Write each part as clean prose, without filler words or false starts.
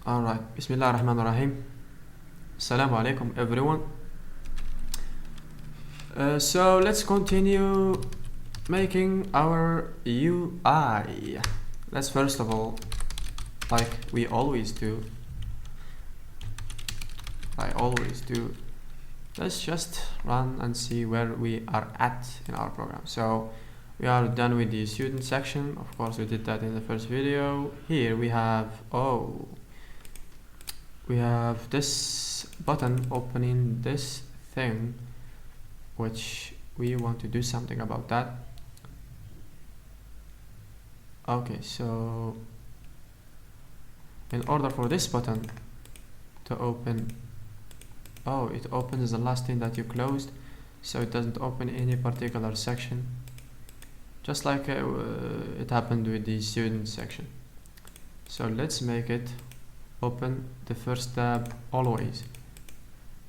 Alright, Bismillah ar-Rahman ar-Rahim. Assalamu alaikum everyone. So let's continue making our UI. Let's first of all, like we always do, let's just run and see where we are at in our program. So we are done with the student section. Of course, we did that in the first video. Here we have this button opening this thing, which we want to do something about that. Okay, so in order for this button to open, it opens the last thing that you closed, so it doesn't open any particular section, just like it happened with the student section. So let's make it open the first tab always.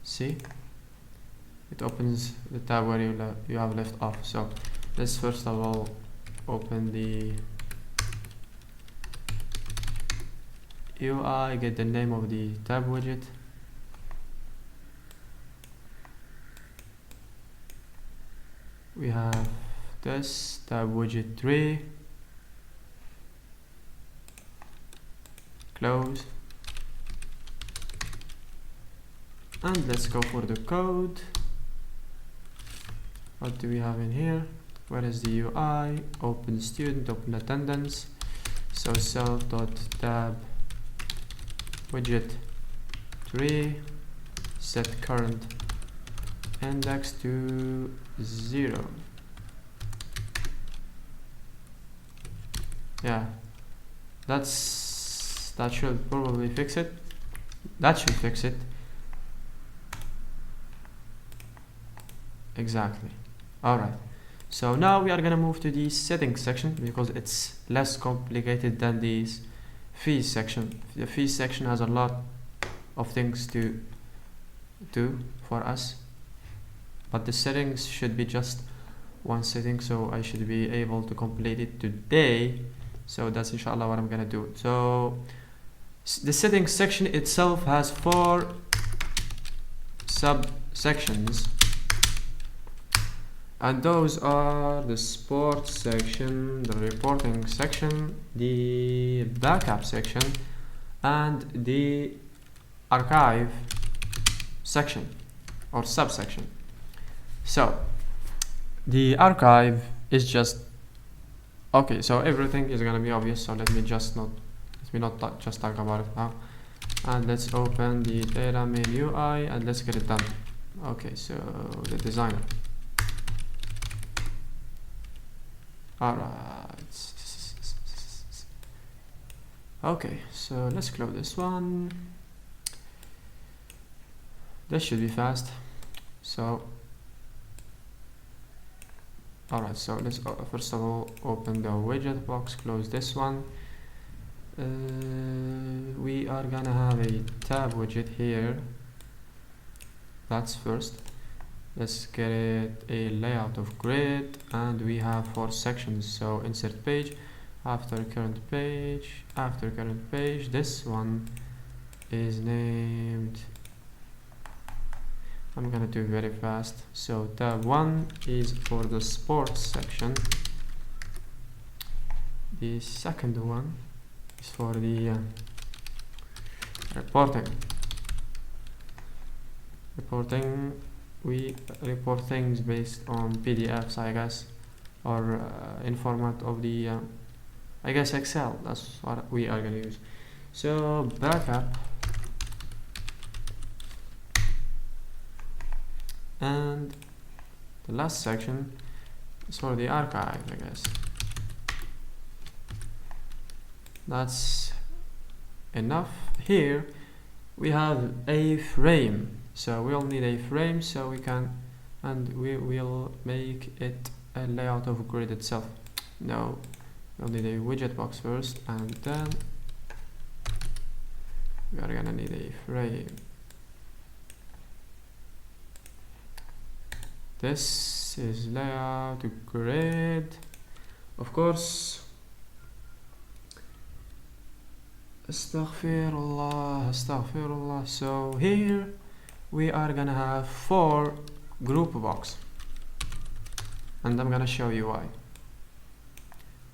See, it opens the tab where you have left off. So let's first of all open the UI, get the name of the tab widget. We have this tab widget 3, close, and let's go for the code. What do we have in here? Where is the UI? Open student, open attendance. So self.tab widget 3, set current index to 0. Yeah, that should probably fix it. That should fix it. Exactly. Alright, so now we are gonna move to the settings section because it's less complicated than the fees section. The fees section has a lot of things to do for us, but the settings should be just one setting, so I should be able to complete it today. So that's inshallah what I'm gonna do. So the settings section itself has 4 subsections, and those are the sports section, the reporting section, the backup section, and the archive section or subsection. So the archive is just okay, so everything is gonna be obvious, so let me not just talk about it now. And let's open the data main UI and let's get it done. Okay, so the designer. Alright. Okay, so let's close this one. This should be fast. So alright, so let's first of all open the widget box, close this one. We are gonna have a tab widget here. That's first. Let's get it a layout of grid, and we have 4 sections. So insert page, after current page. This one is named, I'm gonna do very fast. So tab 1 is for the sports section. The second one is for the reporting. We report things based on PDFs, I guess, or in format of the I guess Excel. That's what we are gonna use. So backup, and the last section is for the archive, I guess. That's enough. Here we have a frame, so we'll need a frame, so we can, and we will make it a layout of grid itself. No, we'll need a widget box first, and then we are gonna need a frame. This is layout grid. Of course, Astaghfirullah, astaghfirullah. So here we are gonna have 4 group box, and I'm gonna show you why.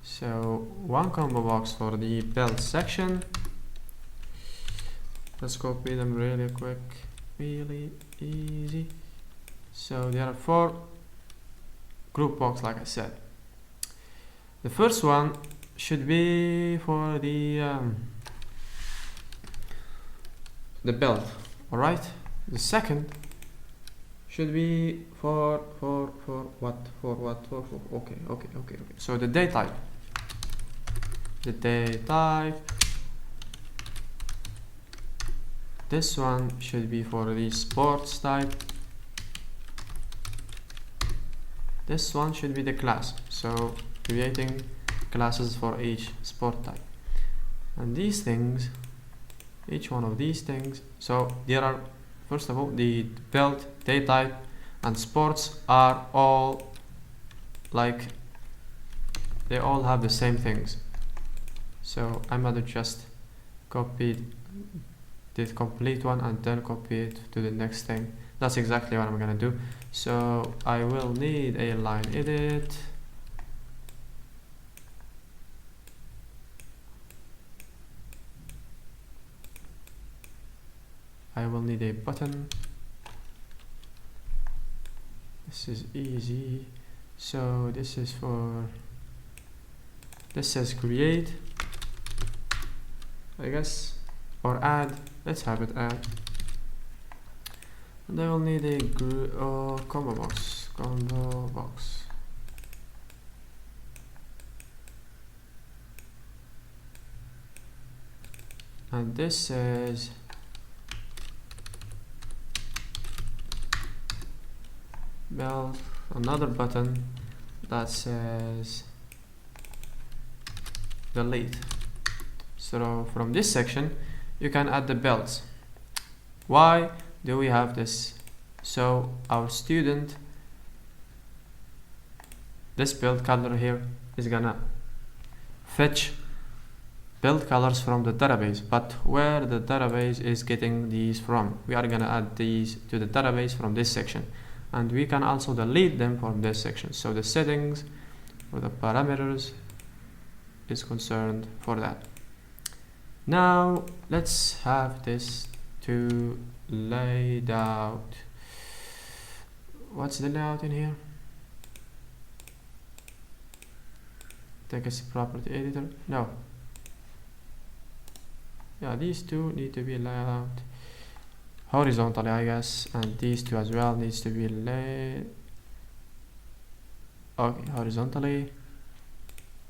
So 1 combo box for the build section. Let's copy them really quick, really easy. So there are 4 group box, like I said. The first one should be for the build, all right. The second should be for what? Okay. So the data type. This one should be for the sports type. This one should be the class. So creating classes for each sport type. And these things, each one of these things, so there are, first of all, the build, data type, and sports are all like, they all have the same things. So I'm gonna just copy the complete one and then copy it to the next thing. That's exactly what I'm gonna do. So I will need a line edit. I will need a button. This is easy. So this is for, this says create, I guess, or add. Let's have it add. And I will need a combo box. And this says build, another button that says delete. So from this section you can add the builds. Why do we have this? So our student, this build color here is gonna fetch build colors from the database, but where the database is getting these from, we are gonna add these to the database from this section, and we can also delete them from this section. So the settings for the parameters is concerned for that. Now let's have this to laid out. What's the layout in here? I think it's property editor. No. Yeah, these two need to be laid out horizontally, I guess, and these two as well needs to be laid horizontally.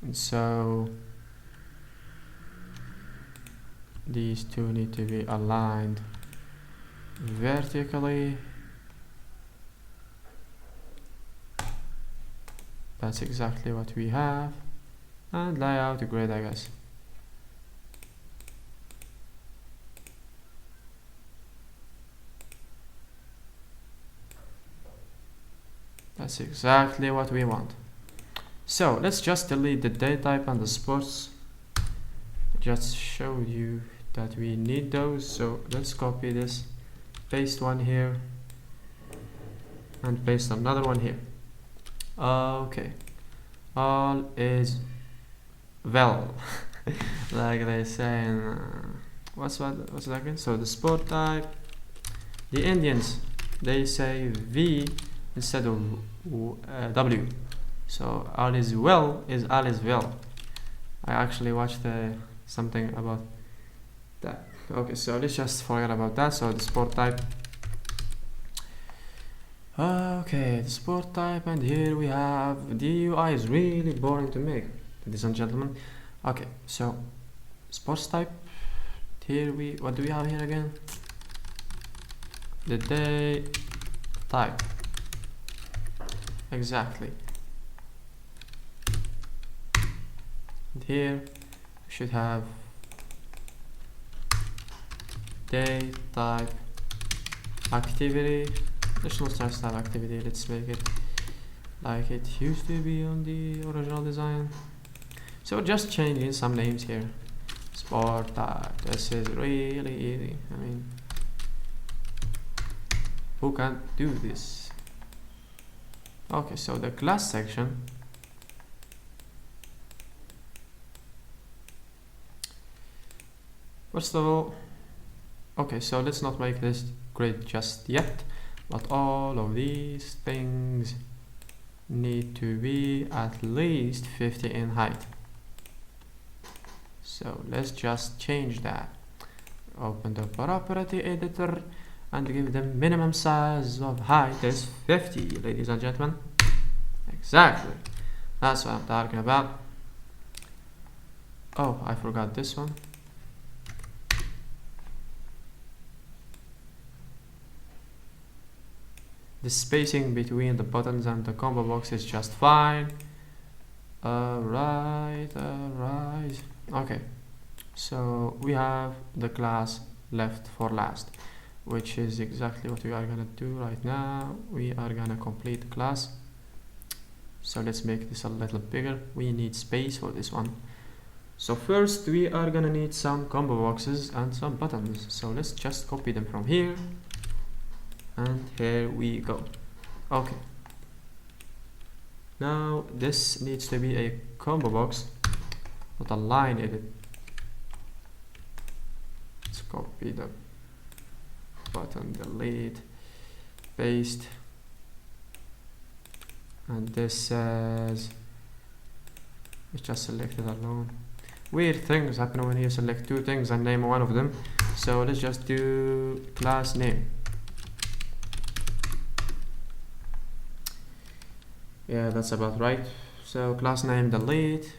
And so these two need to be aligned vertically. That's exactly what we have. And layout grid, I guess. That's exactly what we want. So let's just delete the data type and the sports. Just showed you that we need those, so let's copy this, paste one here, and paste another one here. Okay, all is well. Like they say in what's that again? So the sport type, the Indians, they say V instead of W. So all is well is all is well. I actually watched something about that. Okay, so let's just forget about that. So the sport type. Okay, the sport type, and here we have the UI is really boring to make, ladies and gentlemen. Okay, so sports type. Here what do we have here again? The day type. Exactly. And here we should have day type activity. Additional stress type activity. Let's make it like it used to be on the original design. So just changing some names here. sport type. This is really easy. I mean, who can do this? Okay, so the class section. First of all, okay, so let's not make this grid just yet, but all of these things need to be at least 50 in height. So let's just change that. Open the property editor and give the minimum size of height is 50, ladies and gentlemen. Exactly. That's what I'm talking about. Oh, I forgot this one. The spacing between the buttons and the combo box is just fine. Alright. Okay, so we have the class left for last, which is exactly what we are gonna do right now. We are gonna complete the class. So let's make this a little bigger. We need space for this one. So first we are gonna need some combo boxes and some buttons. So let's just copy them from here. And here we go. Okay. Now this needs to be a combo box, not a line edit. Let's copy the button, delete, paste. And this says, it's just selected alone. Weird things happen when you select two things and name one of them. So let's just do class name. Yeah, that's about right. So class name delete.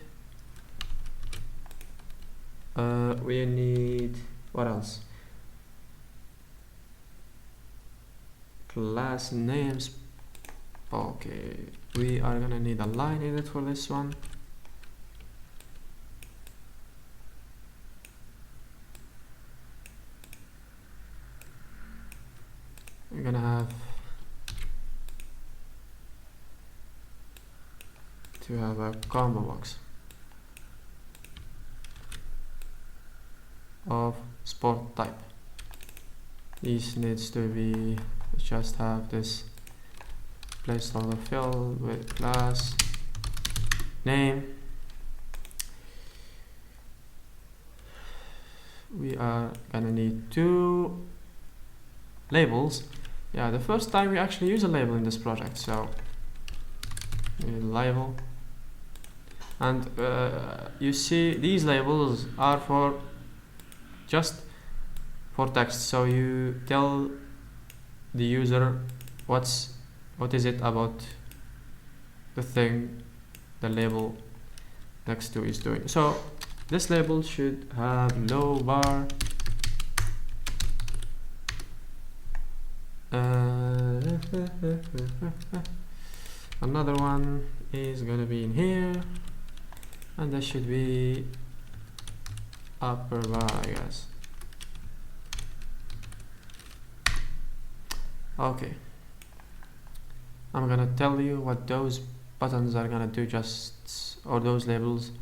We need, what else? Class names. Okay, we are gonna need a line edit for this one. We're gonna have to have a combo box of sport type. This needs to be, let's just have this placeholder filled with class name. We are gonna need two labels. Yeah, the first time we actually use a label in this project, so we need a label. And you see these labels are for just for text, so you tell the user what is it about the thing the label next to is doing. So this label should have low bar, another one is gonna be in here, and that should be upper bar, I guess. Okay, I'm gonna tell you what those buttons are gonna do, or those labels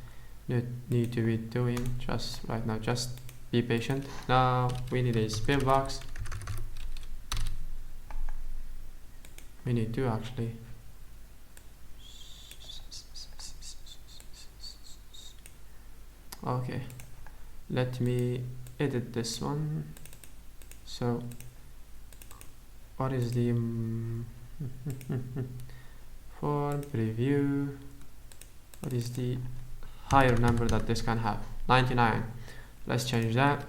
need to be doing just right now. Just be patient. Now we need a spin box. We need two actually. Okay, let me edit this one. So what is the form preview? What is the higher number that this can have? 99. Let's change that.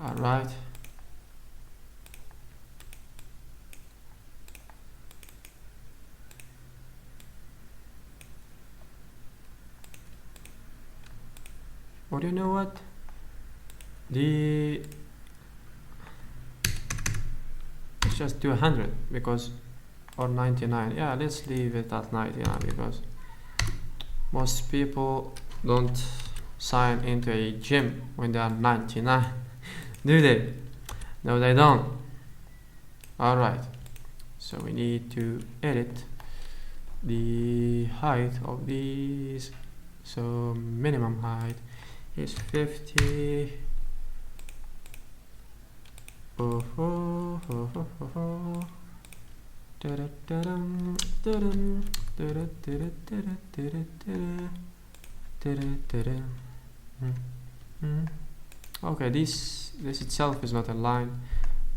All right. Or you know what? Let's just do 100 because, or 99. Yeah, let's leave it at 99 because most people don't sign into a gym when they are 99. Do they? No, they don't. Alright. So we need to edit the height of these. So minimum height is 50. Okay, this itself is not a line,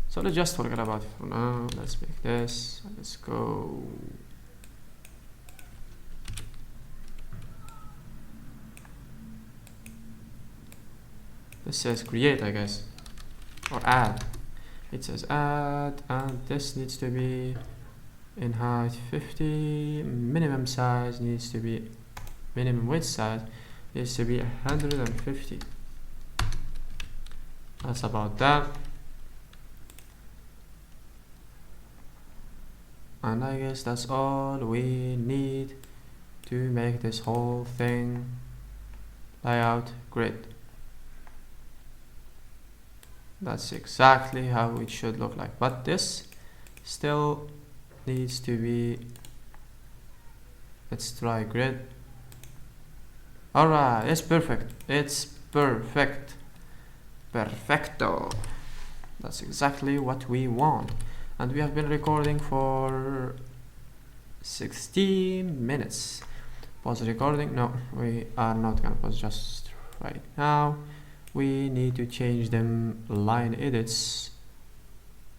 so let's just forget about it for now. Let's make this. Let's go. This says create, I guess, or add. It says add, and this needs to be in height 50. Minimum size needs to be, minimum width size needs to be 150. That's about that. And I guess that's all we need to make this whole thing layout grid. That's exactly how it should look like, but this still needs to be, let's try grid. Alright, it's perfect. It's perfect. Perfecto. That's exactly what we want. And we have been recording for 16 minutes. Pause recording. No, we are not gonna pause just right now. We need to change them line edits.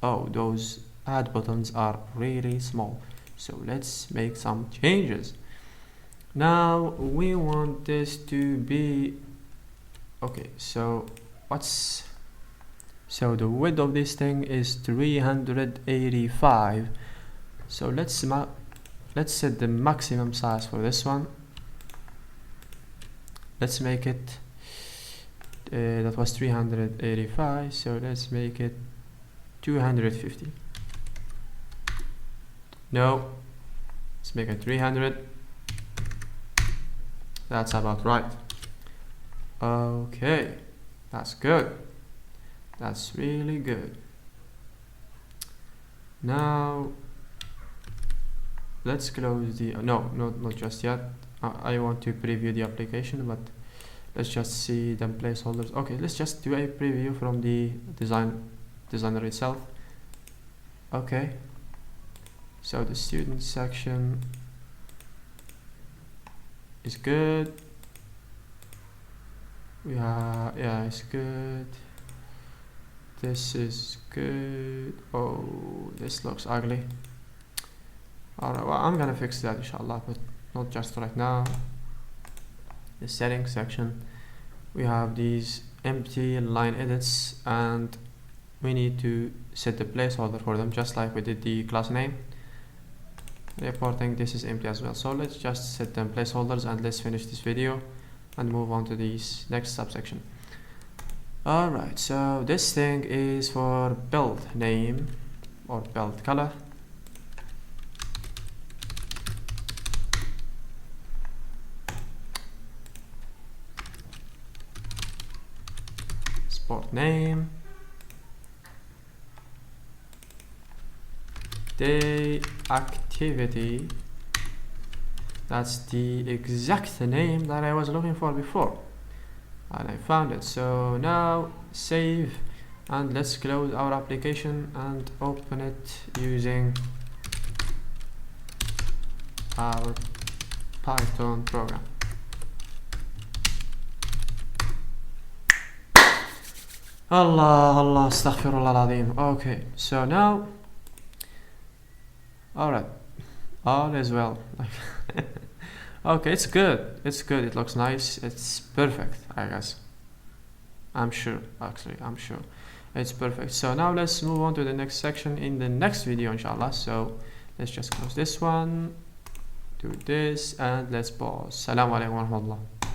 Oh, those add buttons are really small, so let's make some changes. Now we want this to be okay, so the width of this thing is 385. So let's set the maximum size for this one. Let's make it that was 385, so let's make it 250. No, let's make it 300. That's about right. Okay, that's good. That's really good. Now let's close the not just yet. I want to preview the application, but let's just see them placeholders. Okay, let's just do a preview from the designer itself. Okay, so the student section is good. Yeah, it's good. This is good. Oh, this looks ugly. Alright, well, I'm gonna fix that inshallah, but not just right now. The settings section, we have these empty line edits, and we need to set the placeholder for them, just like we did the class name. Reporting, this is empty as well, so let's just set them placeholders, and let's finish this video and move on to this next subsection. Alright, so this thing is for build name or build color. Sport name. Day activity. That's the exact name that I was looking for before, and I found it. So now save, and let's close our application and open it using our Python program. Allah, astaghfirullah al-azim. Okay, so now, alright, all is well. Okay, it's good. It's good. It looks nice. It's perfect, I guess. I'm sure. Actually, I'm sure it's perfect. So now let's move on to the next section in the next video, inshallah. So let's just close this one, do this, and let's pause. Assalamu alaikum wa rahmatullah.